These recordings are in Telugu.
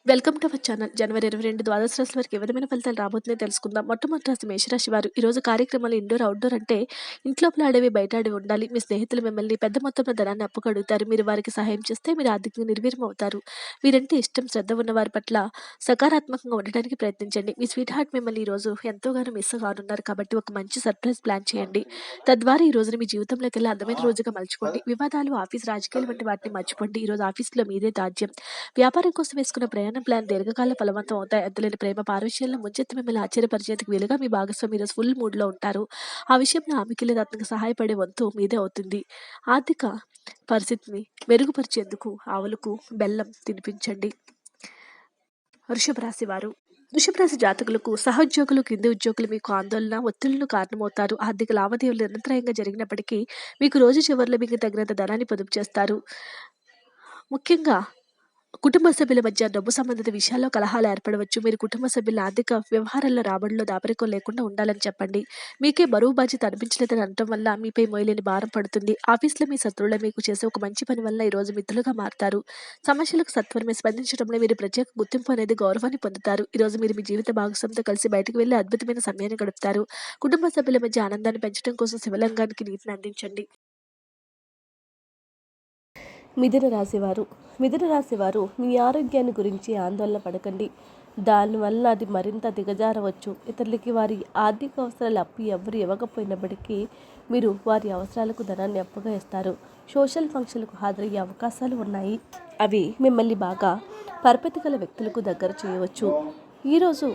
Welcome to our channel. జనవరి 22 ద్వాదశ రాశుల వారికి ఏ విధమైన ఫలితాలు రాబోతున్నాయో తెలుసుకుందాం. మొట్టమొదటి రాశి మేషరాశి వారు. ఈరోజు కార్యక్రమాలు ఇండోర్, అవుట్‌డోర్ అంటే ఇంట్లోపల ఆడేవి, బయట ఆడేవి ఉండాలి. మీ స్నేహితులు మిమ్మల్ని పెద్ద మొత్తంలో ధనాన్ని అప్పుకు అడుగుతారు. మీరు వారికి సహాయం చేస్తే మీరు ఆర్థికంగా నిర్వీర్యమవుతారు. వీరంటే ఇష్టం, శ్రద్ధ ఉన్న వారి పట్ల సకారాత్మకంగా ఉండడానికి ప్రయత్నించండి. మీ స్వీట్ హార్ట్ మిమ్మల్ని ఈరోజు ఎంతోగానో మిస్ కానున్నారు కాబట్టి ఒక మంచి సర్ప్రైజ్ ప్లాన్ చేయండి. తద్వారా ఈ రోజున మీ జీవితంలోకెల్లా అందమైన రోజుగా మలుచుకోండి. వివాదాలు, ఆఫీస్ రాజకీయాలు వంటి వాటిని మర్చిపోండి. ఈరోజు ఆఫీస్‌లో మీదే రాజ్యం. వ్యాపారం కోసం వేసుకున్న ప్రయాణ ప్లాన్ దీర్ఘకాల ఫలవంతం అవుతాయి. అంతులేని ప్రేమ పారవశ్యంలో ముంచెత్తి మిమ్మల్ని ఆశ్చర్యపరిచేందుకు వీలుగా మీ భాగస్వామి ఈరోజు ఫుల్ మూడ్‌లో ఉంటారు. ఆ విషయంలో ఆమెకి లేదా అతనికి సహాయపడే వంతు మీదే అవుతుంది. ఆర్థిక పరిస్థితిని మెరుగుపరిచేందుకు ఆవులకు బెల్లం తినిపించండి. వృషభ రాశి వారు. వృషభ రాశి జాతకులకు సహోద్యోగులు, కింది ఉద్యోగులు మీకు ఆందోళన, ఒత్తిళ్లకు కారణమవుతారు. ఆర్థిక లావాదేవీలు నిరంతరాయంగా జరిగినప్పటికీ మీకు రోజు చివరిలో మీకు తగినంత ధనాన్ని పొదుపు చేస్తారు. ముఖ్యంగా కుటుంబ సభ్యుల మధ్య డబ్బు సంబంధిత విషయాల్లో కలహాలు ఏర్పడవచ్చు. మీరు కుటుంబ సభ్యుల ఆర్థిక వ్యవహారాల్లో రాబడిలో దాపరికం లేకుండా ఉండాలని చెప్పండి. మీకే బరువు బాధ్యత అనిపించలేదని అనటం వల్ల మీపై మోయలేని భారం పడుతుంది. ఆఫీస్లో మీ శత్రువులే మీకు చేసే ఒక మంచి పని వల్ల ఈరోజు మిత్రులుగా మారతారు. సమస్యలకు సత్వరమే స్పందించడంలో మీరు ప్రత్యేక గుర్తింపు అనేది గౌరవాన్ని పొందుతారు. ఈరోజు మీరు మీ జీవిత భాగస్వామితో కలిసి బయటకు వెళ్లి అద్భుతమైన సమయాన్ని గడుపుతారు. కుటుంబ సభ్యుల మధ్య ఆనందాన్ని పెంచడం కోసం శివలింగానికి నీటిని అందించండి. మిథున రాశివారు. మిథున రాశివారు మీ ఆరోగ్యాన్ని గురించి ఆందోళన పడకండి. దానివల్ల అది మరింత దిగజారవచ్చు. ఇతరులకి వారి ఆర్థిక అవసరాలు అప్పు ఎవరు ఇవ్వకపోయినప్పటికీ మీరు వారి అవసరాలకు ధనాన్ని అప్పుగా ఇస్తారు. సోషల్ ఫంక్షన్లకు హాజరయ్యే అవకాశాలు ఉన్నాయి. అవి మిమ్మల్ని బాగా పరపతి గల వ్యక్తులకు దగ్గర చేయవచ్చు. ఈరోజు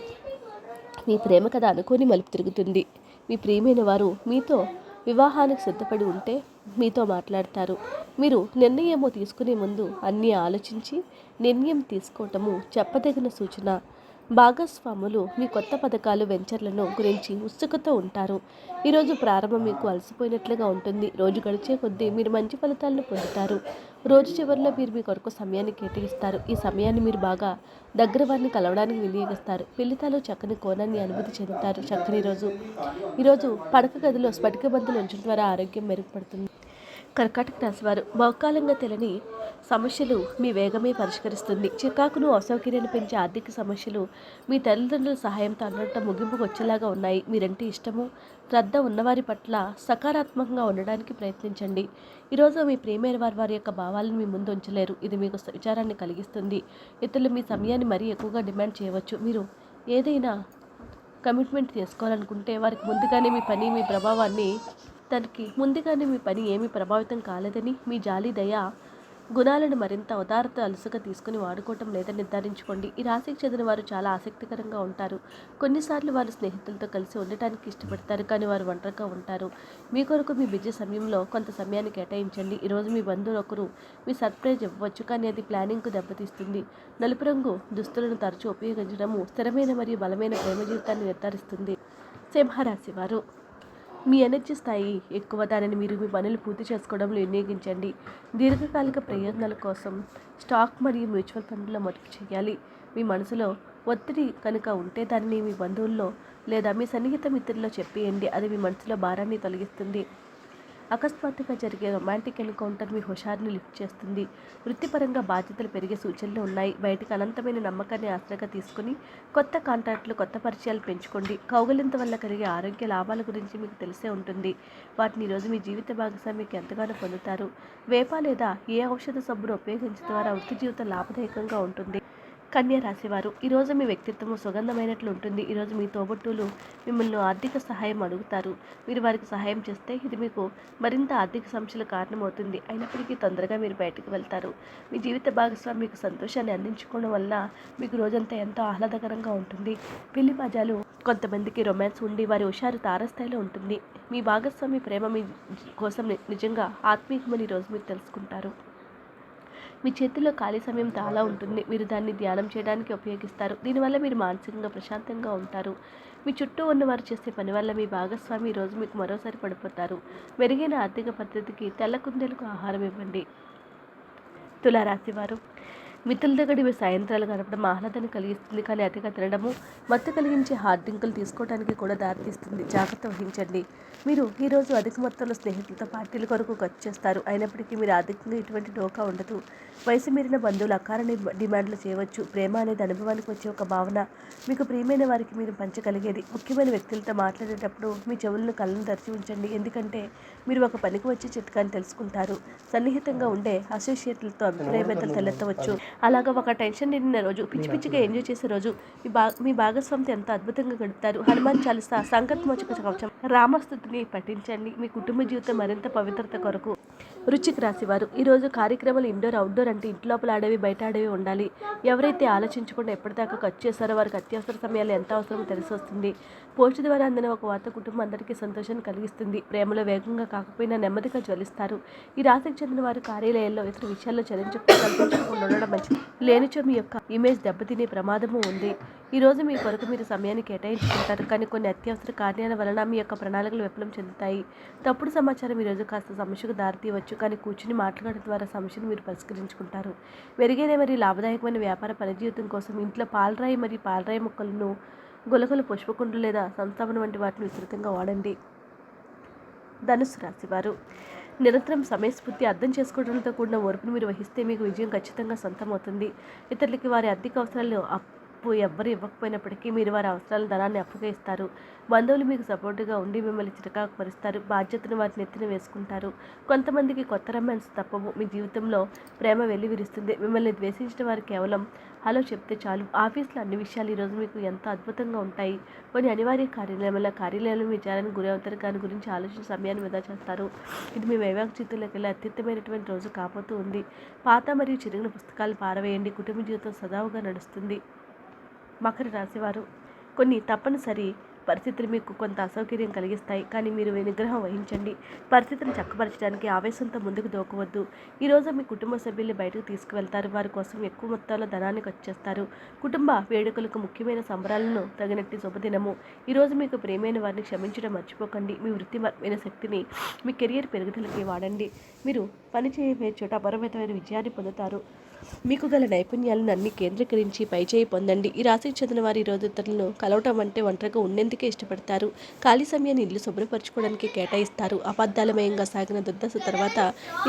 మీ ప్రేమ కథ అనుకోని మలుపు తిరుగుతుంది. మీ ప్రియమైన వారు మీతో వివాహానికి సిద్ధపడి ఉంటే మీతో మాట్లాడతారు. మీరు నిర్ణయము తీసుకునే ముందు అన్నీ ఆలోచించి నిర్ణయం తీసుకోవటము చెప్పదగిన సూచన. భాగస్వాములు మీ కొత్త పథకాలు, వెంచర్లను గురించి ఉత్సుకతో ఉంటారు. ఈరోజు ప్రారంభం మీకు అలసిపోయినట్లుగా ఉంటుంది. రోజు గడిచే కొద్దీ మీరు మంచి ఫలితాలను పొందుతారు. రోజు చివరిలో మీరు మీ కొరకు సమయాన్ని కేటాయిస్తారు. ఈ సమయాన్ని మీరు బాగా దగ్గర వారిని కలవడానికి వినియోగిస్తారు. పెళ్లితాలో చక్కని కోణాన్ని అనుభూతి చెందుతారు. చక్కని రోజు. ఈరోజు పడక గదిలో స్ఫటిక బంతులు ఉంచడం ద్వారా ఆరోగ్యం మెరుగుపడుతుంది. కర్కాటక రాశివారు. బహుకాలంగా తెలియని సమస్యలు మీ వేగమే పరిష్కరిస్తుంది. చికాకును, అసౌకర్యాన్ని పెంచే ఆర్థిక సమస్యలు మీ తల్లిదండ్రుల సహాయంతో అన్నంత ముగింపుకు వచ్చేలాగా ఉన్నాయి. మీరంటే ఇష్టము, శ్రద్ధ ఉన్నవారి పట్ల సకారాత్మకంగా ఉండడానికి ప్రయత్నించండి. ఈరోజు మీ ప్రియమైన వారి యొక్క భావాలను మీ ముందు ఉంచలేరు. ఇది మీకు విచారాన్ని కలిగిస్తుంది. ఇతరులు మీ సమయాన్ని మరీ ఎక్కువగా డిమాండ్ చేయవచ్చు. మీరు ఏదైనా కమిట్మెంట్ చేసుకోవాలనుకుంటే వారికి ముందుగానే మీ పని ఏమీ ప్రభావితం కాలేదని, మీ జాలి, దయ గుణాలను మరింత ఉదారత అలుసుగా తీసుకుని వాడుకోవటం లేదని నిర్ధారించుకోండి. ఈ రాశికి చెందిన వారు చాలా ఆసక్తికరంగా ఉంటారు. కొన్నిసార్లు వారు స్నేహితులతో కలిసి ఉండటానికి ఇష్టపడతారు, కానీ వారు ఒంటరిగా ఉంటారు. మీ కొరకు మీ బిజీ సమయంలో కొంత సమయాన్ని కేటాయించండి. ఈరోజు మీ బంధువులు ఒకరు మీ సర్ప్రైజ్ ఇవ్వవచ్చు, కానీ అది ప్లానింగ్కు దెబ్బతీస్తుంది. నలుపు రంగు దుస్తులను తరచూ ఉపయోగించడము స్థిరమైన మరియు బలమైన ప్రేమ జీవితాన్ని నిర్ధారిస్తుంది. సింహరాశి వారు. మీ ఎనర్జీ స్థాయి ఎక్కువ. దానిని మీరు మీ పనులు పూర్తి చేసుకోవడంలో వినియోగించండి. దీర్ఘకాలిక ప్రయోజనాల కోసం స్టాక్ మరియు మ్యూచువల్ ఫండ్లలో మదుపు చేయాలి. మీ మనసులో ఒత్తిడి కనుక ఉంటే దానిని మీ బంధువుల్లో లేదా మీ సన్నిహిత మిత్రుల్లో చెప్పేయండి. అది మీ మనసులో భారాన్ని తొలగిస్తుంది. అకస్మాత్తుగా జరిగే రొమాంటిక్ ఎన్కౌంటర్ మీ హుషారుని లిఫ్ట్ చేస్తుంది. వృత్తిపరంగా బాధ్యతలు పెరిగే సూచనలు ఉన్నాయి. బయటకు అనంతమైన నమ్మకాన్ని ఆశ్రగా తీసుకుని కొత్త కాంట్రాక్టులు, కొత్త పరిచయాలు పెంచుకోండి. కౌగలింత వల్ల కలిగే ఆరోగ్య లాభాల గురించి మీకు తెలిసే ఉంటుంది. వాటిని ఈరోజు మీ జీవిత భాగస్వామికి ఎంతగానో పొందుతారు. వేప లేదా ఏ ఔషధ సబ్బును ఉపయోగించడం ద్వారా వృత్తి జీవితం లాభదాయకంగా ఉంటుంది. కన్యా రాశివారు. ఈరోజు మీ వ్యక్తిత్వం సుగంధమైనట్లు ఉంటుంది. ఈరోజు మీ తోబుట్టువులు మిమ్మల్ని ఆర్థిక సహాయం అడుగుతారు. మీరు వారికి సహాయం చేస్తే ఇది మీకు మరింత ఆర్థిక సమస్యలకు కారణమవుతుంది. అయినప్పటికీ తొందరగా మీరు బయటకు వెళ్తారు. మీ జీవిత భాగస్వామి మీకు సంతోషాన్ని అందించుకోవడం వల్ల మీకు రోజంతా ఎంతో ఆహ్లాదకరంగా ఉంటుంది. పెళ్లి మజాలు కొంతమందికి రొమాన్స్ ఉండి వారి హుషారు తారస్థాయిలో ఉంటుంది. మీ భాగస్వామి ప్రేమ మీ కోసం నిజంగా ఆత్మీయమని ఈరోజు మీరు తెలుసుకుంటారు. మీ చేతిలో ఖాళీ సమయం చాలా ఉంటుంది. మీరు దాన్ని ధ్యానం చేయడానికి ఉపయోగిస్తారు. దీనివల్ల మీరు మానసికంగా ప్రశాంతంగా ఉంటారు. మీ చుట్టూ ఉన్నవారు చేసే పని వల్ల మీ భాగస్వామి ఈరోజు మీకు మరోసారి పడిపోతారు. మెరుగైన ఆర్థిక పద్ధతికి తెల్ల కుందేలకు ఆహారం ఇవ్వండి. తులారాశివారు. మిత్రులతో గడిపే సాయంత్రాలు గడపడం ఆహ్లాదాన్ని కలిగిస్తుంది, కానీ అతిగా తినడము మత్తు కలిగించే హార్డ్ డ్రింకులు తీసుకోవడానికి కూడా దారితీస్తుంది. జాగ్రత్త వహించండి. మీరు ఈరోజు అధిక మొత్తంలో స్నేహితులతో పార్టీల కొరకు ఖర్చు చేస్తారు. అయినప్పటికీ మీరు ఆర్థికంగా ఎటువంటి డోకా ఉండదు. వయసు మీరిన బంధువులు అకార డిమాండ్లు చేయవచ్చు. ప్రేమ అనేది అనుభవానికి వచ్చే ఒక భావన, మీకు ప్రియమైన వారికి మీరు పంచగలిగేది. ముఖ్యమైన వ్యక్తులతో మాట్లాడేటప్పుడు మీ చెవులను కళ్ళను తెరిచి ఉంచండి, ఎందుకంటే మీరు ఒక పనికి వచ్చి చిట్కాని తెలుసుకుంటారు. సన్నిహితంగా ఉండే అసోసియేట్లతో అభిప్రాయ భేదాలు తలెత్తవచ్చు. అలాగా ఒక టెన్షన్ నిండిన రోజు, పిచ్చి పిచ్చిగా ఎంజాయ్ చేసే రోజు, మీ భాగస్వామితో ఎంత అద్భుతంగా గడుపుతారు. హనుమాన్ చాలీసా, సంకల్పమోచక కవచం, రామస్తుతిని పఠించండి మీ కుటుంబ జీవితం మరింత పవిత్రత కొరకు. వృశ్చిక రాశి వారు ఈరోజు కార్యక్రమాలు ఇండోర్ అవుట్డోర్ అంటే ఇంటి లోపల ఆడేవి బయట ఆడేవి ఉండాలి. ఎవరైతే ఆలోచించకుండా ఎప్పటిదాకా ఖర్చు చేస్తారో వారికి అత్యవసర సమయాల్లో ఎంత అవసరమో తెలిసి వస్తుంది. పోస్ట్ ద్వారా అందిన ఒక వార్త కుటుంబం అందరికీ సంతోషాన్ని కలిగిస్తుంది. ప్రేమలో వేగంగా కాకపోయినా నెమ్మదిగా జ్వలిస్తారు. ఈ రాశికి చెందిన వారు కార్యాలయాల్లో ఇతర విషయాల్లో కల్పించకుండా ఉండడం మంచిది. లేనిచో మీ యొక్క ఇమేజ్ దెబ్బతినే ప్రమాదము ఉంది. ఈరోజు మీ కొరకు మీరు సమయాన్ని కేటాయించుకుంటారు, కానీ కొన్ని అత్యవసర కార్యాల వలన మీ యొక్క ప్రణాళికలు విఫలం చెందుతాయి. తప్పుడు సమాచారం ఈరోజు కాస్త సమస్యకు దారితీయవచ్చు, కానీ కూర్చుని మాట్లాడడం ద్వారా సమస్యను మీరు పరిష్కరించుకుంటారు. మెరుగైన మరియు లాభదాయకమైన వ్యాపార పనిజీవితం కోసం ఇంట్లో పాలరాయి మరియు పాలరాయి మొక్కలను, గులకలు, పుష్పకుండ్లు లేదా సంస్థాపన వంటి వాటిని విస్తృతంగా వాడండి. ధనుసు రాశివారు నిరంతరం సమయస్ఫూర్తి అర్థం చేసుకోవడంతో కూడిన ఓర్పును మీరు వహిస్తే మీకు విజయం ఖచ్చితంగా సొంతమవుతుంది. ఇతరులకి వారి ఆర్థిక అవసరాలు ఎవ్వరు ఇవ్వకపోయినప్పటికీ మీరు వారి అవసరాల ధనాన్ని అప్పుగా ఇస్తారు. బంధువులు మీకు సపోర్టుగా ఉండి మిమ్మల్ని చిరకాకు పరుస్తారు. బాధ్యతను వారి నెత్తిన వేసుకుంటారు. కొంతమందికి కొత్త రొమాన్స్ తప్పవు. మీ జీవితంలో ప్రేమ వెళ్లి విరుస్తుంది. మిమ్మల్ని ద్వేషించిన వారు కేవలం హలో చెప్తే చాలు. ఆఫీస్లో అన్ని విషయాలు ఈరోజు మీకు ఎంతో అద్భుతంగా ఉంటాయి. కొన్ని అనివార్య కార్యాలయంలో విచారానికి గురి అవుతారు. దాని గురించి ఆలోచన సమయాన్ని వృధా చేస్తారు. ఇది మీ వైవాహిక జీవితంలోకి వెళ్ళి అత్యుత్తమైనటువంటి రోజు కాబోతూ ఉంది. పాత మరియు చిరిగిన పుస్తకాలు పారవేయండి. కుటుంబ జీవితం సజావుగా నడుస్తుంది. మకర రాశివారు కొన్ని తప్పనిసరి పరిస్థితులు మీకు కొంత అసౌకర్యం కలిగిస్తాయి, కానీ మీరు నిగ్రహం వహించండి. పరిస్థితిని చక్కపరచడానికి ఆవేశంతో ముందుకు దూకవద్దు. ఈరోజు మీ కుటుంబ సభ్యుల్ని బయటకు తీసుకువెళ్తారు. వారి కోసం ఎక్కువ మొత్తంలో ధనాన్ని ఖర్చు చేస్తారు. కుటుంబ వేడుకలకు ముఖ్యమైన సంబరాలను తగినట్టి శుభదినము. ఈరోజు మీకు ప్రియమైన వారిని క్షమించడం మర్చిపోకండి. మీ వృత్తిపరమైన శక్తిని మీ కెరియర్ పెరుగుదలకి వాడండి. మీరు పని చేయబోయే చోట అపరిమితమైన విజయాన్ని పొందుతారు. మీకు గల నైపుణ్యాలను అన్ని కేంద్రీకరించి పైచేయి పొందండి. ఈ రాశికి చెందిన వారి ఈరోజు ఇతరులను కలవటం అంటే ఒంటరిగా ఉండేందుకే ఇష్టపడతారు. ఖాళీ సమయాన్ని ఇల్లు శుభ్రపరచుకోవడానికి కేటాయిస్తారు. అబద్ధాలమయంగా సాగిన దుర్దశ తర్వాత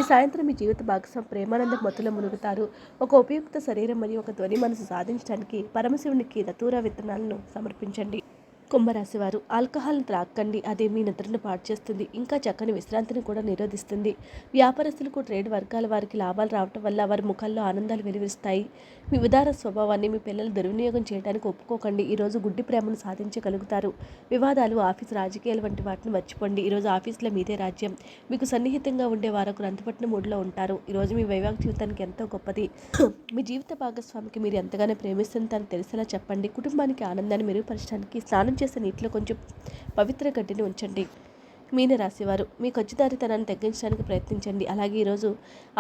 ఈ సాయంత్రం మీ జీవిత భాగస్వామి ప్రేమానంద మత్తులో మునుగుతారు. ఒక ఉపయుక్త శరీరం మరియు ఒక ధ్వని మనసు సాధించడానికి పరమశివునికి దతూరా విత్తనాలను సమర్పించండి. కుంభరాశి వారు ఆల్కహాల్ని త్రాక్కండి, అది మీ నిద్రను పాడు చేస్తుంది, ఇంకా చక్కని విశ్రాంతిని కూడా నిరోధిస్తుంది. వ్యాపారస్తులకు, ట్రేడ్ వర్గాల వారికి లాభాలు రావటం వల్ల వారి ముఖాల్లో ఆనందాలు వెలువరిస్తాయి. మీ ఉదార స్వభావాన్ని మీ పిల్లలు దుర్వినియోగం చేయడానికి ఒప్పుకోకండి. ఈరోజు గుడ్డి ప్రేమను సాధించగలుగుతారు. వివాదాలు, ఆఫీసు రాజకీయాలు వంటి వాటిని మర్చిపోండి. ఈరోజు ఆఫీసులో మీదే రాజ్యం. మీకు సన్నిహితంగా ఉండే వారు అంతుపట్టిన మూడులో ఉంటారు. ఈరోజు మీ వైవాహిక జీవితానికి ఎంతో గొప్పది. మీ జీవిత భాగస్వామికి మీరు ఎంతగానో ప్రేమిస్తుంటారని తెలిసేలా చెప్పండి. కుటుంబానికి ఆనందాన్ని మెరుగుపరచడానికి స్నానం చేసే నీటిలో కొంచెం పవిత్ర గడ్డిని ఉంచండి. మీనరాశివారు మీ ఖర్చుదారితనాన్ని తగ్గించడానికి ప్రయత్నించండి. అలాగే ఈరోజు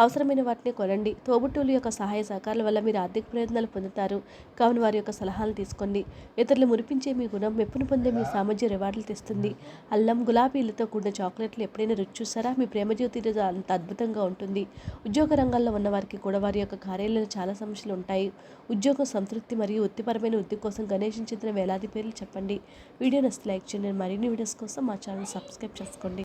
అవసరమైన వాటిని కొనండి. తోబుట్టువుల యొక్క సహాయ సహకారాల వల్ల మీరు ఆర్థిక ప్రయోజనాలు పొందుతారు, కావున వారి యొక్క సలహాలు తీసుకోండి. ఇతరులు మురిపించే మీ గుణం మెప్పును పొందే మీ సామర్థ్య రివార్డులు తెస్తుంది. అల్లం, గులాబీలతో కూడిన చాక్లెట్లు ఎప్పుడైనా రుచి చూసారా? మీ ప్రేమ జీవితం ఈరోజు అంత అద్భుతంగా ఉంటుంది. ఉద్యోగ రంగాల్లో ఉన్న వారికి కూడా వారి యొక్క కార్యాలయంలో చాలా సమస్యలు ఉంటాయి. ఉద్యోగం, సంతృప్తి మరియు వృత్తిపరమైన వృద్ధి కోసం గణేశం చెందిన వేలాది పేర్లు చెప్పండి. వీడియో నచ్చితే లైక్ చేయండి. మరిన్ని వీడియోస్ కోసం మా ఛానల్ సబ్స్క్రైబ్ చేసుకోండి.